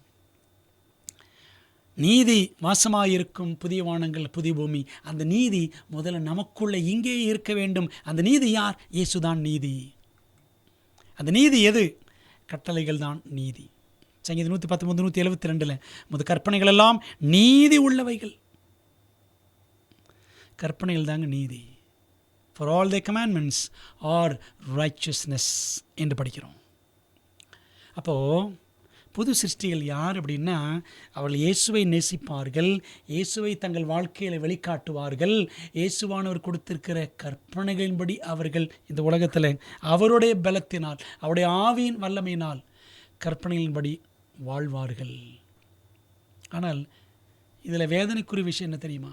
நீதி வாசமாயிருக்கும் புதிய வானங்கள், புதிய பூமி. அந்த நீதி முதல்ல நமக்குள்ளே இங்கே இருக்க வேண்டும். அந்த நீதி யார்? இயேசுதான் நீதி. அந்த நீதி எது? கட்டளைகள் தான் நீதி. சங்கீதம் 119-172 முத கற்பனைகள் எல்லாம் நீதி உள்ளவைகள். கற்பனைகள் தாங்க நீதி. For all the commandments are righteousness என்று படிக்கிறோம். அப்போது புது சிருஷ்டிகள் யார் அப்படின்னா, அவர்கள் இயேசுவை நேசிப்பார்கள், இயேசுவை தங்கள் வாழ்க்கையில் வெளிக்காட்டுவார்கள். இயேசுவானவர் கொடுத்திருக்கிற கற்பனைகளின்படி அவர்கள் இந்த உலகத்தில் அவருடைய பலத்தினால், அவருடைய ஆவியின் வல்லமையினால் கற்பனைகளின்படி வாழ்வார்கள். ஆனால் இதில் வேதனைக்குரிய விஷயம் என்ன தெரியுமா?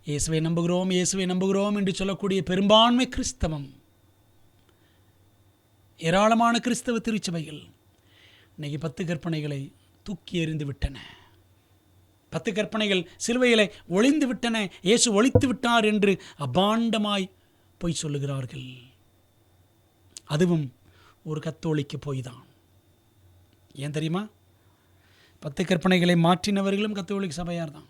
இயேசுவை நம்புகிறோம், இயேசுவை நம்புகிறோம் என்று சொல்லக்கூடிய பெரும்பான்மை கிறிஸ்தவம், ஏராளமான கிறிஸ்தவ திருச்சபைகள் இன்றைக்கி 10 கற்பனைகளை தூக்கி எறிந்து விட்டன. 10 கற்பனைகள் சிலுவையிலே ஒளிந்து விட்டன, இயேசு ஒளித்து விட்டார் என்று அபாண்டமாய் பொய் சொல்லுகிறார்கள். அதுவும் ஒரு கத்தோலிக்க பொய் தான். ஏன் தெரியுமா? 10 கற்பனைகளை மாற்றினவர்களும் கத்தோலிக்க சபையார் தான்.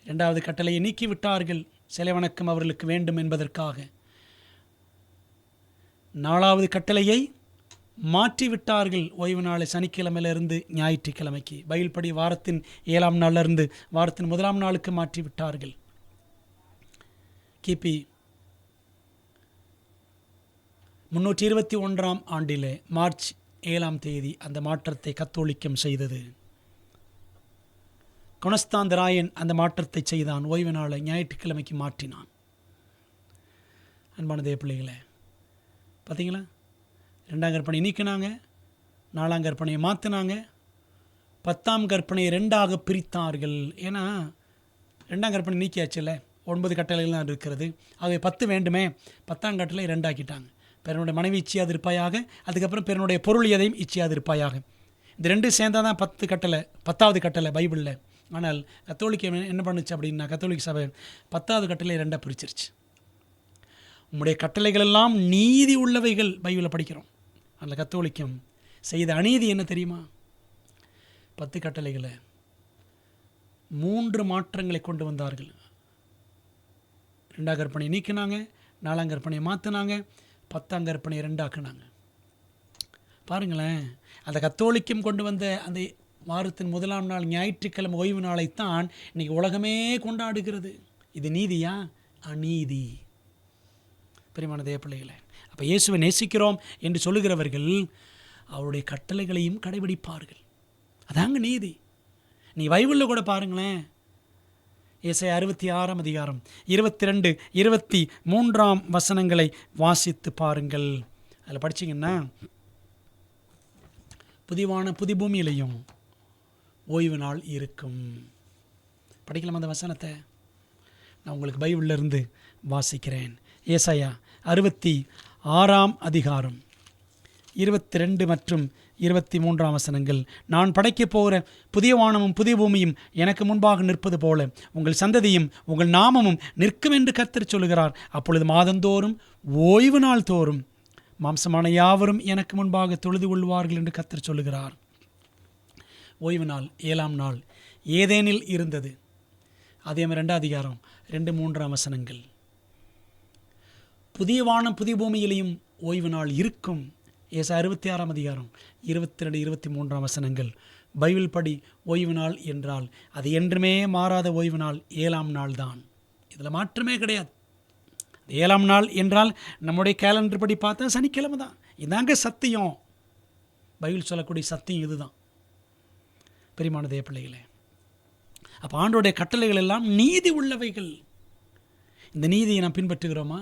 2வது கட்டளையை நீக்கிவிட்டார்கள், சிலை வணக்கம் அவர்களுக்கு வேண்டும் என்பதற்காக. 4வது கட்டளையை மாற்றிவிட்டார்கள், ஓய்வு நாளை சனிக்கிழமையிலிருந்து ஞாயிற்றுக்கிழமைக்கு. பைபிள் படி வாரத்தின் 7ஆம் நாளிலிருந்து வாரத்தின் 1ஆம் நாளுக்கு மாற்றிவிட்டார்கள். கிபி 321ஆம் ஆண்டிலே மார்ச் 7ஆம் தேதி அந்த மாற்றத்தை கத்தோலிக்கம் செய்தது. கொனஸ்தாந்தராயன் அந்த மாற்றத்தை செய்தான். ஓய்வு நாளை ஞாயிற்றுக்கிழமைக்கு மாற்றினான். அன்பான தேவ பிள்ளைகளே, பார்த்தீங்களா? 2ஆம் கற்பனை நீக்கினாங்க, 4ஆம் கற்பனையை மாற்றினாங்க, 10ஆம் கற்பனையை 2ஆக பிரித்தார்கள். ஏன்னா 2ஆம் கற்பனை நீக்கியாச்சுல்ல, 9 கட்டளைகள் தான் இருக்கிறது. ஆகவே 10 வேண்டுமே, 10ஆம் கட்டளை 2 ஆக்கிட்டாங்க. பிறனுடைய மனைவி இச்சையாது இருப்பாயாக, அதுக்கப்புறம் பிறனுடைய பொருள் எதையும் இச்சையாது இருப்பாயாக. இந்த 2 சேர்ந்தால் தான் 10 கட்டளை, 10வது கட்டளை பைபிளில். ஆனால் கத்தோலிக்க என்ன பண்ணுச்சு அப்படின்னா, கத்தோலிக்க சபை 10வது கட்டளை 2ஆக பிரிச்சிருச்சு. உம்முடைய கட்டளைகள் எல்லாம் நீதி உள்ளவைகள் பைபிளில் படிக்கிறோம். அதில் கத்தோலிக்கம் செய்த அநீதி என்ன தெரியுமா? 10 கட்டளைகளை 3 மாற்றங்களை கொண்டு வந்தார்கள். 2ஆம் கற்பனையை நீக்கினாங்க, 4ஆம் கற்பனையை மாற்றினாங்க, 10ஆம் கற்பனையை 2 ஆக்குனாங்க. பாருங்களேன், அந்த கத்தோலிக்கம் கொண்டு வந்த அந்த வாரத்தின் 1ஆம் நாள் ஞாயிற்றுக்கிழமை ஓய்வு நாளைத்தான் இன்றைக்கி உலகமே கொண்டாடுகிறது. இது நீதியா? அநீதி. பிரியமான தேவ பிள்ளைகளே, அப்போ இயேசுவை நேசிக்கிறோம் என்று சொல்லுகிறவர்கள் அவருடைய கட்டளைகளையும் கடைபிடிப்பார்கள். அதாங்க நீதி. நீ பைபிளில் கூட பாருங்களேன், ஏசாயா 66 அதிகாரம் 22, 23 வசனங்களை வாசித்து பாருங்கள். அதில் படிச்சிங்கன்னா, புதிவான புதி பூமியிலையும் ஓய்வு நாள் இருக்கும். படிக்கலாம் அந்த வசனத்தை. நான் உங்களுக்கு பைபிளில் இருந்து வாசிக்கிறேன். ஏசாயா 66 அதிகாரம் 22 மற்றும் 23 வசனங்கள். நான் படைக்கப் போகிற புதிய வானமும் புதிய பூமியும் எனக்கு முன்பாக நிற்பது போல உங்கள் சந்ததியும் உங்கள் நாமமும் நிற்கும் என்று கர்த்தர் சொல்கிறார். அப்பொழுது மாதந்தோறும் ஓய்வு நாள் தோறும் மாம்சமான யாவரும் எனக்கு முன்பாக தொழுது கொள்வார்கள் என்று கர்த்தர் சொல்கிறார். ஓய்வு நாள் 7ஆம் நாள் ஏதேனில் இருந்தது. அதே 2 அதிகாரம் 2-3 வசனங்கள். புதிய வானம் புதிய பூமியிலையும் ஓய்வு நாள் இருக்கும். ஏசாயா 66 அதிகாரம் 22-23 வசனங்கள். பைபிள் படி ஓய்வு நாள் என்றால் அது என்றுமே மாறாத ஓய்வு நாள் 7ஆம் நாள் தான். இதில் மாற்றமே கிடையாது. 7ஆம் நாள் என்றால் நம்முடைய கேலண்டர் படி பார்த்தா சனிக்கிழமை தான். இதாங்க சத்தியம். பைபிள் சொல்லக்கூடிய சத்தியம் இதுதான். பிரியமான தேவ பிள்ளைகளே, அப்போ ஆண்டோடைய கட்டளைகள் எல்லாம் நீதி உள்ளவைகள். இந்த நீதியை நாம் பின்பற்றுகிறோமா?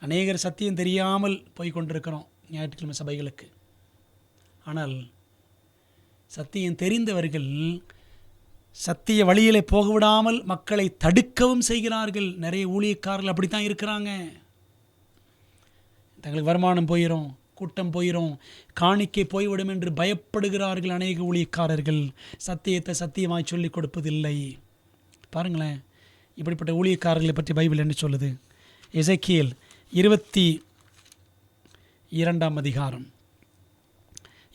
அநேகர் சத்தியம் தெரியாமல் போய் கொண்டிருக்கிறோம் ஞாயிற்றுக்கிழமை சபைகளுக்கு. ஆனால் சத்தியம் தெரிந்தவர்கள் சத்திய வழியிலே போக விடாமல் மக்களை தடுக்கவும் செய்கிறார்கள். நிறைய ஊழியக்காரர்கள் அப்படித்தான் இருக்கிறாங்க. தங்களுக்கு வருமானம் போயிடும், கூட்டம் போயிடும், காணிக்கை போய்விடும் என்று பயப்படுகிறார்கள் அநேக ஊழியக்காரர்கள். சத்தியத்தை சத்தியமாய் சொல்லிக் கொடுப்பதில்லை. பாருங்களேன், இப்படிப்பட்ட ஊழியக்காரர்களை பற்றி பைபிள் என்ன சொல்லுது? எசேக்கியேல் 22 அதிகாரம்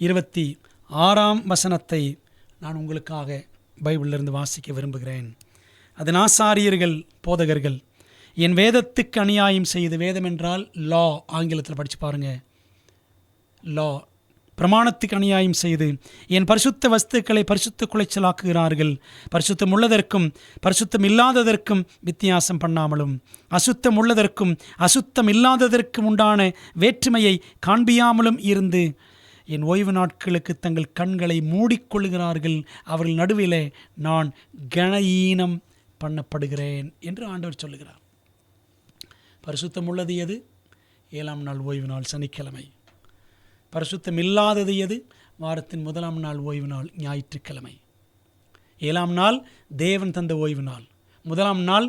26 வசனத்தை நான் உங்களுக்காக பைபிளிலிருந்து வாசிக்க விரும்புகிறேன். அதன் ஆசாரியர்கள் போதகர்கள் என் வேதத்துக்கு அநியாயம் செய்து, வேதம் என்றால் லா, ஆங்கிலத்தில் படித்து பாருங்கள், லா, பிரமாணத்துக்கு அநியாயம் செய்து என் பரிசுத்த வஸ்துக்களை பரிசுத்த குலைச்சலாக்குகிறார்கள். பரிசுத்தம் உள்ளதற்கும் பரிசுத்தம் இல்லாததற்கும் வித்தியாசம் பண்ணாமலும் அசுத்தம் உள்ளதற்கும் அசுத்தம் இல்லாததற்கும் உண்டான வேற்றுமையை காண்பியாமலும் இருந்து என் ஓய்வு நாட்களுக்கு தங்கள் கண்களை மூடிக்கொள்கிறார்கள். அவர்கள் நடுவிலே நான் கனஈனம் பண்ணப்படுகிறேன் என்று ஆண்டவர் சொல்லுகிறார். பரிசுத்தம் உள்ளது எது? 7ஆம் நாள் ஓய்வு நாள் சனிக்கிழமை. பரிசுத்தம் இல்லாதது எது? வாரத்தின் 1ஆம் நாள் ஓய்வு நாள் ஞாயிற்றுக்கிழமை. 7ஆம் நாள் தேவன் தந்த ஓய்வு நாள். 1ஆம் நாள்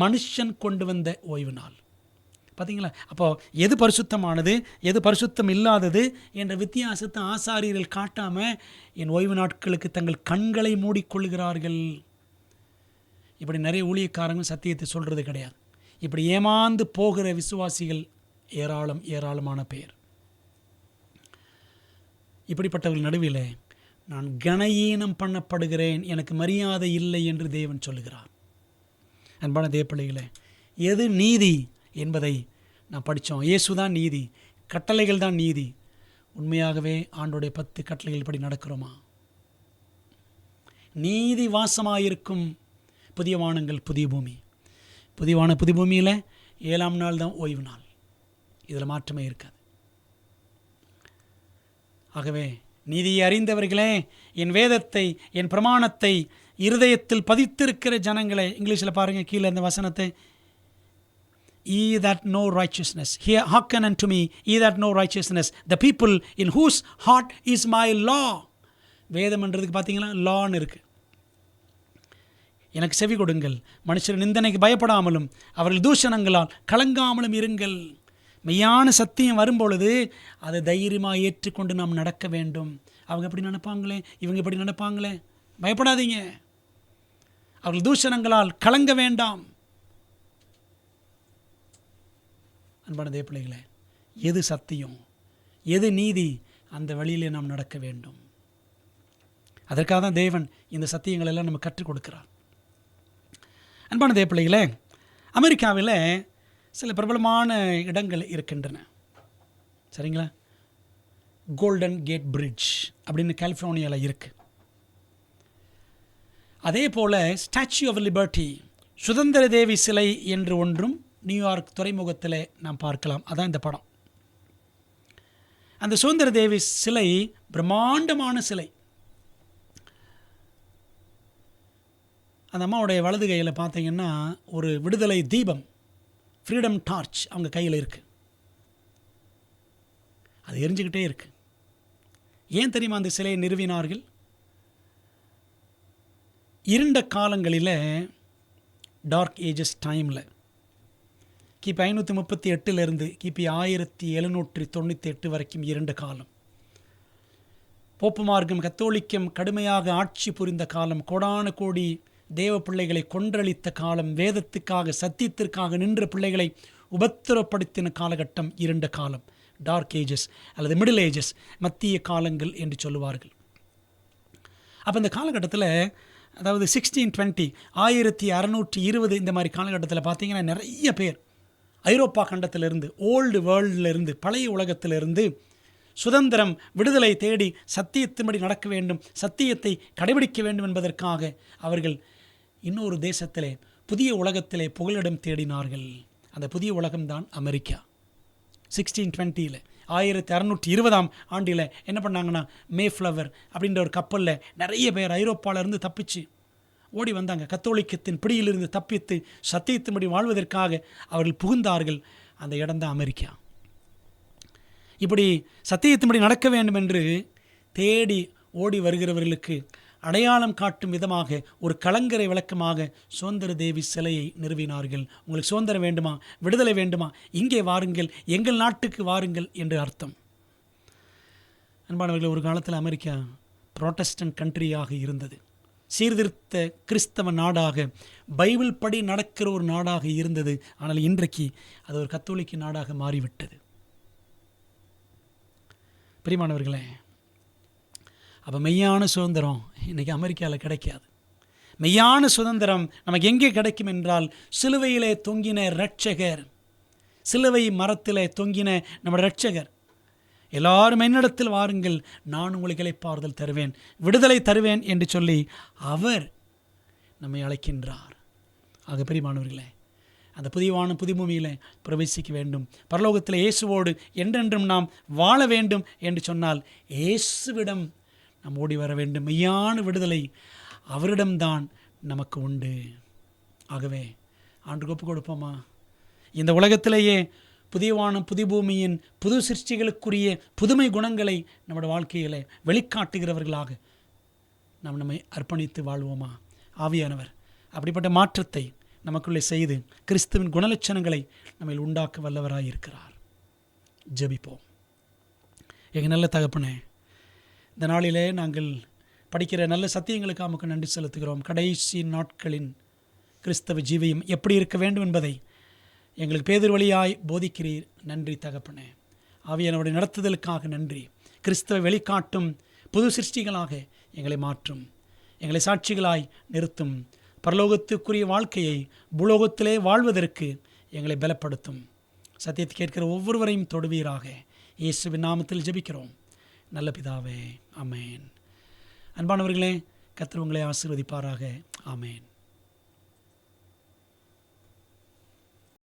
மனுஷன் கொண்டு வந்த ஓய்வு நாள். பார்த்தீங்களா? அப்போ எது பரிசுத்தமானது, எது பரிசுத்தம் இல்லாதது என்ற வித்தியாசத்தை ஆசாரியர்கள் காட்டாமல் என் ஓய்வு நாட்களுக்கு தங்கள் கண்களை மூடிக்கொள்கிறார்கள். இப்படி நிறைய ஊழியக்காரங்க சத்தியத்தை சொல்கிறது கிடையாது. இப்படி ஏமாந்து போகிற விசுவாசிகள் ஏராளமான பேர். இப்படிப்பட்டவர்கள் நடுவில் நான் கனஈனம் பண்ணப்படுகிறேன், எனக்கு மரியாதை இல்லை என்று தேவன் சொல்லுகிறார். அன்பான தேவ பிள்ளைகளே, எது நீதி என்பதை நான் படித்தோம். இயேசு தான் நீதி, கட்டளைகள் தான் நீதி. உண்மையாகவே ஆண்டோடைய 10 கட்டளைகள் படி நடக்கிறோமா? நீதி வாசமாயிருக்கும் புதிய வானங்கள் புதிய பூமி. புதிய பூமியில் 7ஆம் நாள் தான் ஓய்வு நாள். இதில் மாற்றமே இருக்காது. ஆகவே நீதியை அறிந்தவர்களே, என் வேதத்தை என் பிரமாணத்தை இருதயத்தில் பதித்திருக்கிற ஜனங்களே, இங்கிலீஷில் பாருங்கள் கீழே இந்த வசனத்தை, ye that know righteousness, hearken unto me, ye that know righteousness, the people in whose heart is my law. வேதம் என்றதுக்கு பார்த்தீங்களா, லான்னு இருக்குது. எனக்கு செவி கொடுங்கள், மனுஷர் நிந்தனைக்கு பயப்படாமலும் அவர்கள் தூஷணங்களால் கலங்காமலும் இருங்கள். மெய்யான சத்தியம் வரும்பொழுது அதை தைரியமாக ஏற்றுக்கொண்டு நாம் நடக்க வேண்டும். அவங்க எப்படி நினைப்பாங்களே, இவங்க எப்படி நினைப்பாங்களே, பயப்படாதீங்க. அவர்கள் தூஷணங்களால் கலங்க வேண்டாம். அன்பான தேவ பிள்ளைகளே, எது சத்தியம், எது நீதி, அந்த வழியிலே நாம் நடக்க வேண்டும். அதற்காக தான் தேவன் இந்த சத்தியங்கள் எல்லாம் நம்ம கற்றுக் கொடுக்கிறார். அன்பான தேவ பிள்ளைகளே, அமெரிக்காவில் சில பிரபலமான இடங்கள் இருக்கின்றன, சரிங்களா? கோல்டன் கேட் பிரிட்ஜ் அப்படின்னு கலிஃபோர்னியாவில் இருக்குது. அதே போல் ஸ்டாச்சு ஆஃப் லிபர்ட்டி, சுதந்திர தேவி சிலை என்று ஒன்றும் நியூயார்க் துறைமுகத்தில் நாம் பார்க்கலாம். அதான் இந்த படம். அந்த சுதந்திர தேவி சிலை பிரம்மாண்டமான சிலை. அந்த அம்மாவுடைய வலது கையில் பார்த்தீங்கன்னா ஒரு விடுதலை தீபம், ஃப்ரீடம் டார்ச் அவங்க கையில் இருக்குது. அது எரிஞ்சுக்கிட்டே இருக்குது. ஏன் தெரியுமா அந்த சிலையை நிறுவினார்கள்? இருண்ட காலங்களில், டார்க் ஏஜஸ் டைமில், கிபி 538 கிபி 1798 வரைக்கும் இருண்ட காலம். போப்பு மார்க்கம் கத்தோலிக்கம் கடுமையாக ஆட்சி புரிந்த காலம், கோடான கோடி தேவ பிள்ளைகளை கொன்றளித்த காலம், வேதத்துக்காக சத்தியத்திற்காக நின்ற பிள்ளைகளை உபத்திரப்படுத்தின காலகட்டம் இருண்ட காலம், டார்க் ஏஜஸ் அல்லது மிடில் ஏஜஸ், மத்திய காலங்கள் என்று சொல்லுவார்கள். அப்போ இந்த காலகட்டத்தில், அதாவது 1620 1620 இந்த மாதிரி காலகட்டத்தில் பார்த்தீங்கன்னா நிறைய பேர் ஐரோப்பா கண்டத்திலிருந்து, ஓல்டு வேர்ல்டிலிருந்து, பழைய உலகத்திலிருந்து சுதந்திரம், விடுதலை தேடி சத்தியத்தின்படி நடக்க வேண்டும், சத்தியத்தை கடைபிடிக்க வேண்டும் என்பதற்காக அவர்கள் இன்னொரு தேசத்திலே, புதிய உலகத்திலே புகலிடம் தேடினார்கள். அந்த புதிய உலகம்தான் அமெரிக்கா. 1620 1620 ஆண்டில் என்ன பண்ணாங்கன்னா, மேஃப்ளவர் அப்படின்ற ஒரு கப்பலில் நிறைய பேர் ஐரோப்பாவிலிருந்து தப்பிச்சு ஓடி வந்தாங்க. கத்தோலிக்கத்தின் பிடியிலிருந்து தப்பித்து சத்தியத்தின்படி வாழ்வதற்காக அவர்கள் புகுந்தார்கள். அந்த இடம்தான் அமெரிக்கா. இப்படி சத்தியத்தின்படி நடக்க வேண்டும் என்று தேடி ஓடி வருகிறவர்களுக்கு அடையாளம் காட்டும் விதமாக ஒரு கலங்கரை விளக்கமாக சுதந்திர தேவி சிலையை நிறுவினார்கள். உங்களுக்கு சுதந்திரம் வேண்டுமா, விடுதலை வேண்டுமா, இங்கே வாருங்கள், எங்கள் நாட்டுக்கு வாருங்கள் என்று அர்த்தம். அன்பானவர்கள், ஒரு காலத்தில் அமெரிக்கா புரோட்டஸ்டன்ட் கண்ட்ரியாக இருந்தது. சீர்திருத்த கிறிஸ்தவ நாடாக, பைபிள் படி நடக்கிற ஒரு நாடாக இருந்தது. ஆனால் இன்றைக்கு அது ஒரு கத்தோலிக்க நாடாக மாறிவிட்டது. பிரியமானவர்களே, அப்போ மெய்யான சுதந்திரம் இன்றைக்கி அமெரிக்காவில் கிடைக்காது. மெய்யான சுதந்திரம் நமக்கு எங்கே கிடைக்கும் என்றால், சிலுவையிலே தொங்கின இரட்சகர், சிலுவை மரத்திலே தொங்கின நம்ம இரட்சகர், எல்லாரும் என்னிடத்தில் வாருங்கள், நான் உங்களுக்கு இளைப்பாறுதல் தருவேன், விடுதலை தருவேன் என்று சொல்லி அவர் நம்மை அழைக்கின்றார். ஆக பிரியமானவர்களே, அந்த புதியவான புதிபூமியில் பிரவேசிக்க வேண்டும், பரலோகத்தில் இயேசுவோடு என்றென்றும் நாம் வாழ வேண்டும் என்று சொன்னால் இயேசுவிடம் நாம் ஓடி வர வேண்டும். மெய்யான விடுதலை அவரிடம்தான் நமக்கு உண்டு. ஆகவே ஆண்டுக்கு ஒப்பு கொடுப்போமா? இந்த உலகத்திலேயே புதியவான புதிபூமியின் புது சிருஷ்டிகளுக்குரிய புதுமை குணங்களை நம்முடைய வாழ்க்கையில் வெளிக்காட்டுகிறவர்களாக நாம் நம்மை அர்ப்பணித்து வாழ்வோமா? ஆவியானவர் அப்படிப்பட்ட மாற்றத்தை நமக்குள்ளே செய்து கிறிஸ்துவின் குணலட்சணங்களை நம்ம உண்டாக்க வல்லவராக இருக்கிறார். ஜெபிப்போம். எங்கள் நல்ல தகப்பனே, இந்த நாளிலே நாங்கள் படிக்கிற நல்ல சத்தியங்களுக்கு நமக்கு நன்றி செலுத்துகிறோம். கடைசி நாட்களின் கிறிஸ்தவ ஜீவியம் எப்படி இருக்க வேண்டும் என்பதை எங்களுக்கு பேதுரு வழியாய் போதிக்கிறீர். நன்றி தகப்பனே. ஆவியானவருடைய நடத்துதலுக்காக நன்றி. கிறிஸ்தவ வெளிக்காட்டும் புது சிருஷ்டிகளாக எங்களை மாற்றும், எங்களை சாட்சிகளாய் நிறுத்தும். பரலோகத்துக்குரிய வாழ்க்கையை பூலோகத்திலே வாழ்வதற்கு எங்களை பலப்படுத்தும். சத்தியத்தை கேட்கிற ஒவ்வொருவரையும் தொடுவீராக. இயேசுவின் நாமத்தில் ஜெபிக்கிறோம் நல்ல பிதாவே, ஆமேன். அன்பானவர்களே, கர்த்தர் உங்களை ஆசீர்வதிப்பாராக. ஆமேன்.